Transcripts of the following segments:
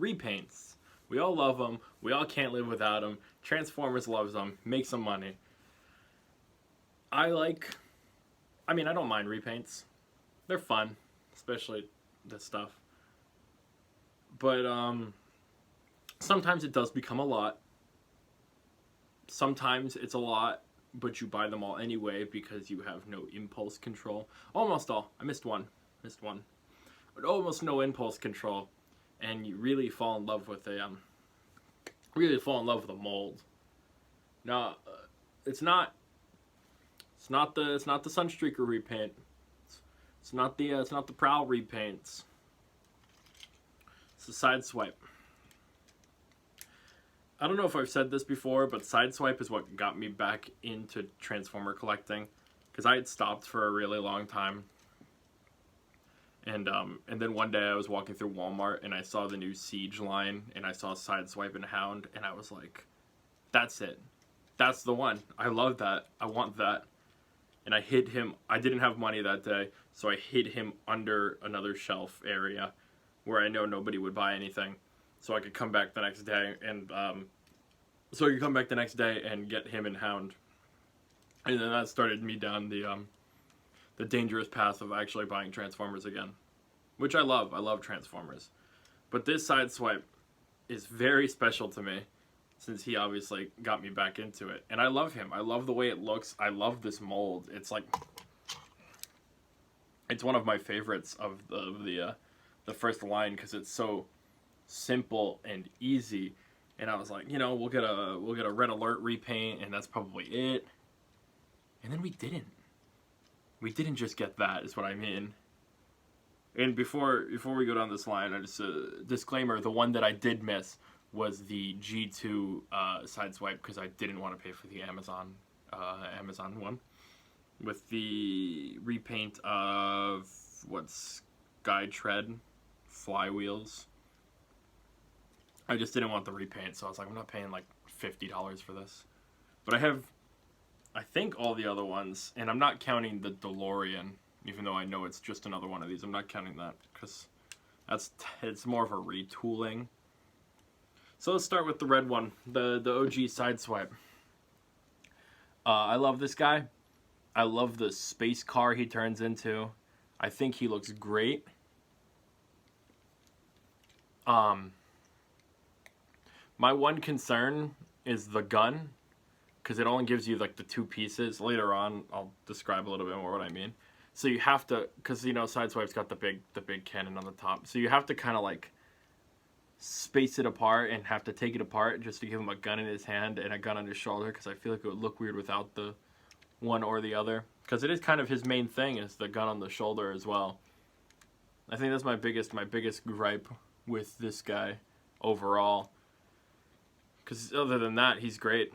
repaints. We all love them. We all can't live without them. Transformers loves them. Make some money. I don't mind repaints. They're fun, especially this stuff. But sometimes it does become a lot. Sometimes it's a lot, but you buy them all anyway because you have no impulse control. Almost all. I missed one. But almost no impulse control, and you really fall in love with a mold. Now, it's not the Sunstreaker repaint. It's not the Prowl repaints. It's the Sideswipe. I don't know if I've said this before, but Sideswipe is what got me back into Transformer collecting, because I had stopped for a really long time. And then one day I was walking through Walmart and I saw the new Siege line and I saw Sideswipe and Hound and I was like, that's it. That's the one. I love that. I want that. And I hid him. I didn't have money that day, so I hid him under another shelf area where I know nobody would buy anything. So I could come back the next day and get him and Hound. And then that started me down the dangerous path of actually buying Transformers again, which I love. I love Transformers. But this Sideswipe is very special to me since he obviously got me back into it. And I love him. I love the way it looks. I love this mold. It's one of my favorites of the first line because it's so simple and easy. And I was like, we'll get a Red Alert repaint and that's probably it. And then we didn't. We didn't just get that, is what I mean. And before we go down this line, I just disclaimer: the one that I did miss was the G2 Sideswipe because I didn't want to pay for the Amazon one with the repaint of Sky Tread flywheels. I just didn't want the repaint, so I was like, I'm not paying like $50 for this. But I have, I think, all the other ones, and I'm not counting the DeLorean, even though I know it's just another one of these. I'm not counting that because it's more of a retooling. So let's start with the red one, the OG Sideswipe. I love this guy. I love the space car he turns into. I think he looks great. My one concern is the gun, because it only gives you like the two pieces. Later on, I'll describe a little bit more what I mean. So you have to, because Sideswipe's got the big cannon on the top, so you have to kind of like space it apart and have to take it apart just to give him a gun in his hand and a gun on his shoulder, because I feel like it would look weird without the one or the other, because it is kind of his main thing is the gun on the shoulder as well. I think that's my biggest gripe with this guy overall, because other than that, he's great.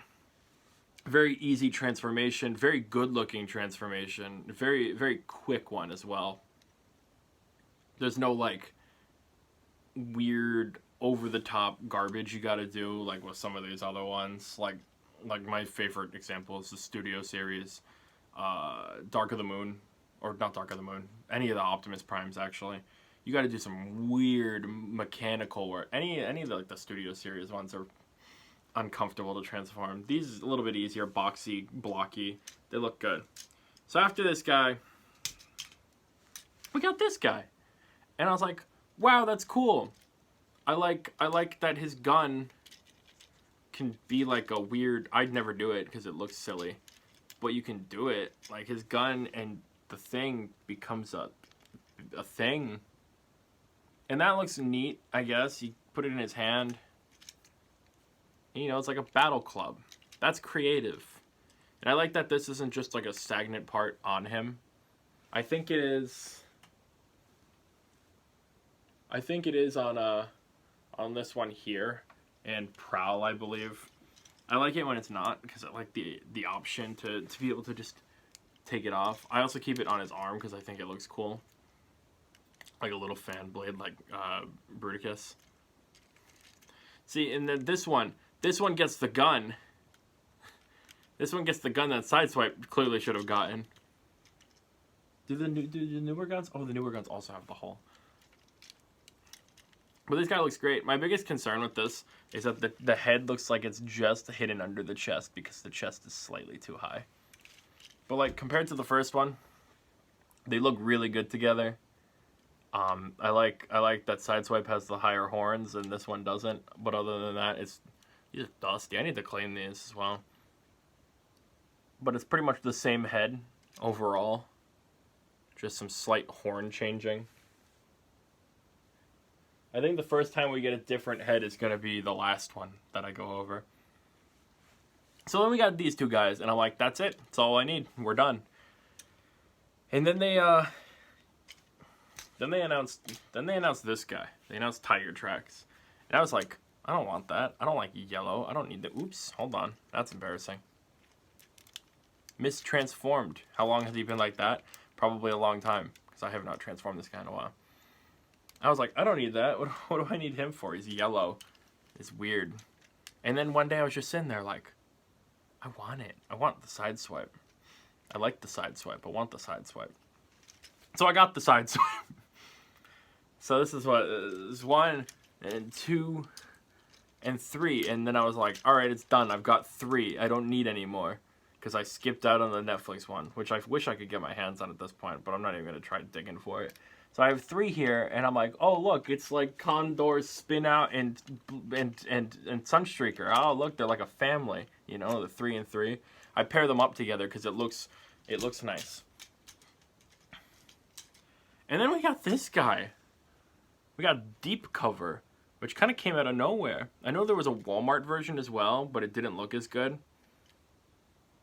Very easy transformation, very good looking transformation, very, very quick one as well. There's no like weird over the top garbage you gotta do like with some of these other ones. Like my favorite example is the Studio Series, Dark of the Moon, or not Dark of the Moon, any of the Optimus Primes actually. You gotta do some weird mechanical work. Any of the, like the Studio Series ones are uncomfortable to transform. These are a little bit easier, boxy, blocky. They look good. So after this guy, we got this guy. And I was like, wow, that's cool. I like that his gun can be like a weird, I'd never do it because it looks silly, but you can do it. Like his gun and the thing becomes a thing. And that looks neat, I guess. You put it in his hand. It's like a battle club. That's creative. And I like that this isn't just like a stagnant part on him. I think it is on this one here and Prowl, I believe. I like it when it's not because I like the option to be able to just take it off. I also keep it on his arm because I think it looks cool. Like a little fan blade like Bruticus. See, and then this one gets the gun. This one gets the gun that Sideswipe clearly should have gotten. Do the newer guns? Oh, the newer guns also have the hull. But this guy looks great. My biggest concern with this is that the head looks like it's just hidden under the chest because the chest is slightly too high. But like compared to the first one, they look really good together. I like that Sideswipe has the higher horns and this one doesn't. But other than that, it's just dusty. I need to clean these as well. But it's pretty much the same head overall. Just some slight horn changing. I think the first time we get a different head is going to be the last one that I go over. So then we got these two guys, and I'm like, that's it. That's all I need. We're done. And then they announced this guy. They announced Tiger Tracks. And I was like, I don't want that. I don't like yellow. I don't need the... Oops, hold on. That's embarrassing. Mistransformed. How long has he been like that? Probably a long time, because I have not transformed this guy in a while. I was like, I don't need that. What do I need him for? He's yellow. It's weird. And then one day I was just sitting there like, I want it. I want the Sideswipe. I like the Sideswipe. I want the Sideswipe. So I got the Sideswipe. So this is what is 1 and 2 and 3. And then I was like, all right, it's done. I've got 3. I don't need any more. Because I skipped out on the Netflix one, which I wish I could get my hands on at this point, but I'm not even going to try digging for it. So I have 3 here, and I'm like, oh, look, it's like Condor, Spin Out, and Sunstreaker. Oh, look, they're like a family, you know, the 3 and 3. I pair them up together because it looks nice. And then we got this guy. We got Deep Cover, which kind of came out of nowhere. I know there was a Walmart version as well, but it didn't look as good.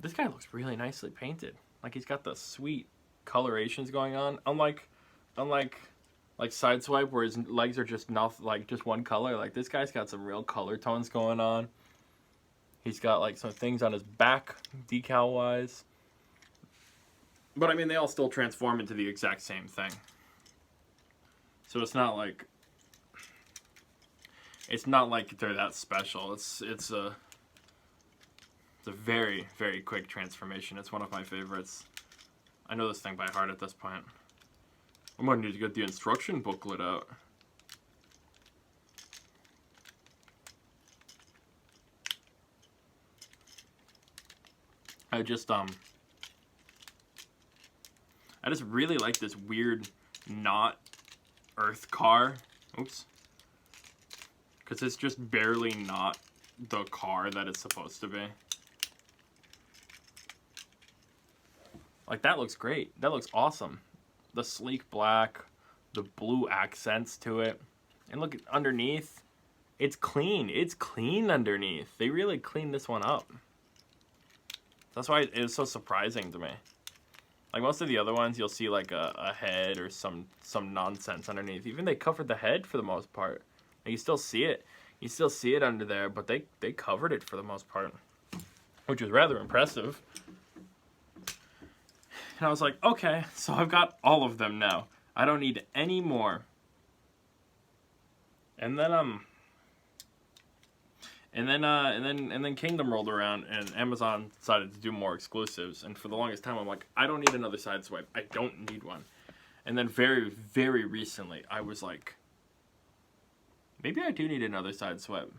This guy looks really nicely painted. Like he's got the sweet colorations going on. Unlike Sideswipe, where his legs are just just one color. Like this guy's got some real color tones going on. He's got like some things on his back, decal wise. But I mean, they all still transform into the exact same thing. So it's not like they're that special. It's a very, very quick transformation. It's one of my favorites. I know this thing by heart at this point. I'm going to need to get the instruction booklet out. I just really like this weird not Earth car. Oops. Because it's just barely not the car that it's supposed to be. Like, that looks great. That looks awesome. The sleek black, the blue accents to it. And look, underneath, it's clean. It's clean underneath. They really cleaned this one up. That's why it was so surprising to me. Like, most of the other ones, you'll see, like, a head or some nonsense underneath. Even they covered the head for the most part. Like, you still see it. You still see it under there, but they covered it for the most part. Which was rather impressive. And I was like, okay, so I've got all of them now. I don't need any more. And then Kingdom rolled around and Amazon decided to do more exclusives. And for the longest time, I'm like, I don't need another Sideswipe. I don't need one. And then very, very recently, I was like, maybe I do need another Sideswipe.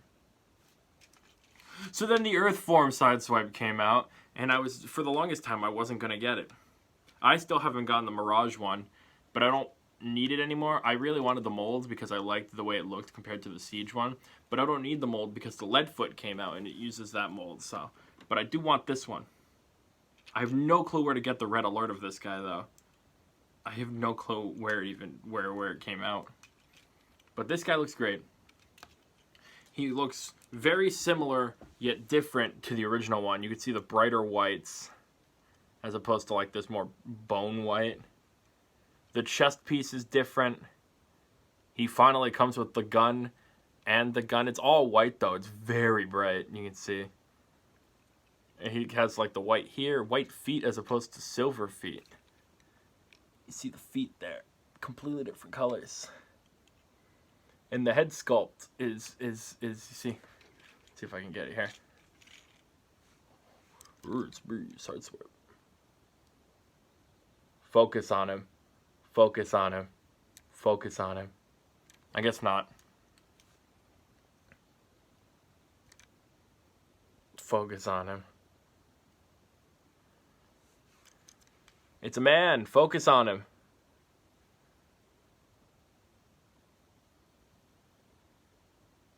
So then the Earthform Sideswipe came out, and for the longest time, I wasn't going to get it. I still haven't gotten the Mirage one, but I don't need it anymore. I really wanted the molds because I liked the way it looked compared to the Siege one, but I don't need the mold because the Leadfoot came out and it uses that mold. So, but I do want this one. I have no clue where to get the red alert of this guy though. I have no clue where it came out. But this guy looks great. He looks very similar yet different to the original one. You can see the brighter whites as opposed to like this more bone white. The chest piece is different. He finally comes with the gun and the gun. It's all white though. It's very bright. You can see. And he has like the white here, white feet as opposed to silver feet. You see the feet there. Completely different colors. And the head sculpt is you see. Let's see if I can get it here. Sideswipe. Focus on him. Focus on him. Focus on him. I guess not. Focus on him. It's a man. Focus on him.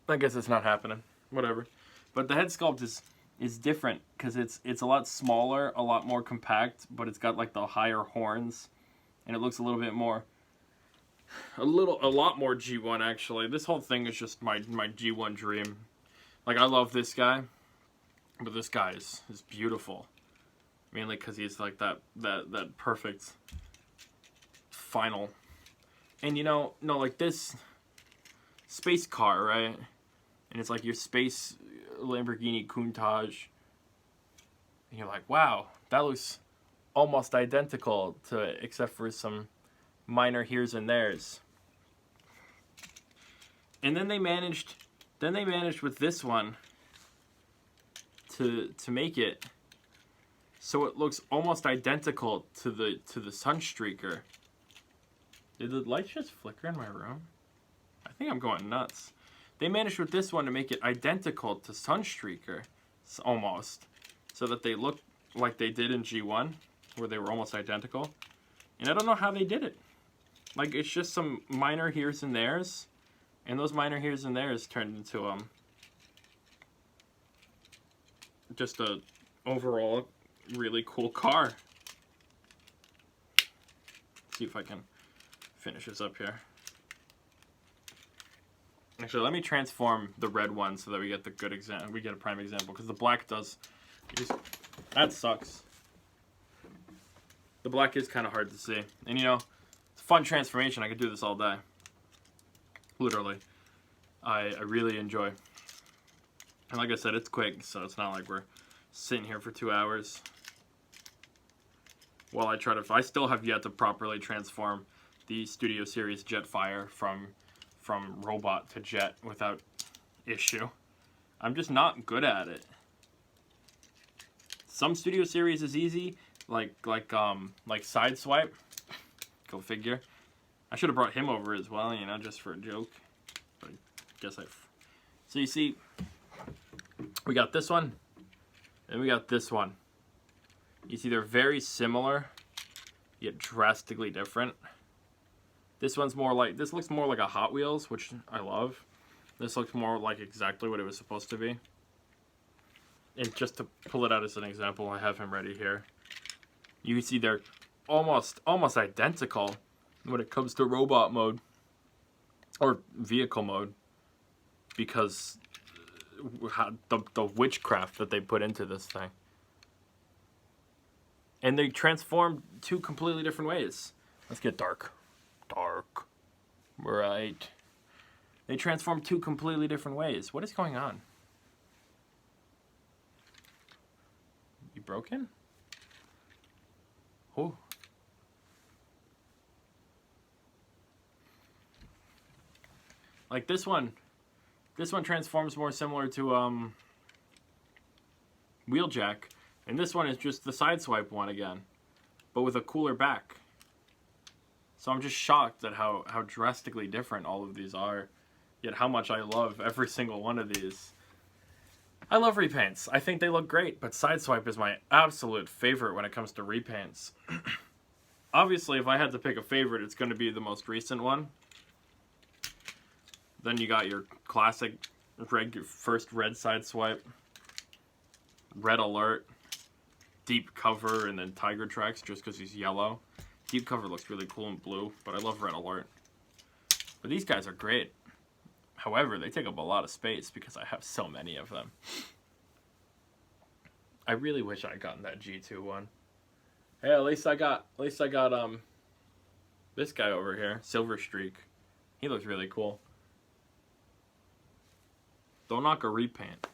I guess it's not happening. Whatever. But the head sculpt is different because it's a lot smaller, a lot more compact, but it's got like the higher horns, and it looks a little bit more, a lot more G1 actually. This whole thing is just my G1 dream. Like, I love this guy, but this guy is beautiful. Mainly because he's like that perfect final. And you know, no, like this space car, right? And it's like your space Lamborghini Countach. And you're like, wow, that looks almost identical to it, except for some minor here's and there's. And then they managed with this one to make it so it looks almost identical to the Sunstreaker. Did the lights just flicker in my room? I think I'm going nuts. They managed with this one to make it identical to Sunstreaker, almost, so that they look like they did in G1, where they were almost identical. And I don't know how they did it. Like, it's just some minor here's and there's, and those minor here's and there's turned into just a overall really cool car. Let's see if I can finish this up here. Actually, let me transform the red one so that we get the good example. We get a prime example, because the black does. That sucks. The black is kind of hard to see, and you know, it's a fun transformation. I could do this all day. Literally, I really enjoy. And like I said, it's quick, so it's not like we're sitting here for 2 hours. While I try to, I still have yet to properly transform the Studio Series Jetfire from robot to jet without issue. I'm just not good at it. Some Studio Series is easy, like Sideswipe. Go figure. I should have brought him over as well, you know, just for a joke. But I guess So you see, we got this one, and we got this one. You see, they're very similar, yet drastically different. This one's more like, this looks more like a Hot Wheels, which I love. This looks more like exactly what it was supposed to be. And just to pull it out as an example, I have him ready here. You can see they're almost identical when it comes to robot mode or vehicle mode, because the witchcraft that they put into this thing. And they transform two completely different ways. Let's get dark. Dark. Right. They transform two completely different ways. What is going on? You broken? Oh. Like this one transforms more similar to Wheeljack, and this one is just the Sideswipe one again, but with a cooler back. So I'm just shocked at how drastically different all of these are, yet how much I love every single one of these. I love repaints. I think they look great, but Sideswipe is my absolute favorite when it comes to repaints. Obviously, if I had to pick a favorite, it's going to be the most recent one. Then you got your classic first red Sideswipe, Red Alert, Deep Cover, and then Tiger Tracks just because he's yellow. Deep Cover looks really cool in blue, but I love Red Alert. But these guys are great. However, they take up a lot of space because I have so many of them. I really wish I had gotten that G2 one. Hey, at least I got this guy over here, Silver Streak. He looks really cool. Don't knock a repaint.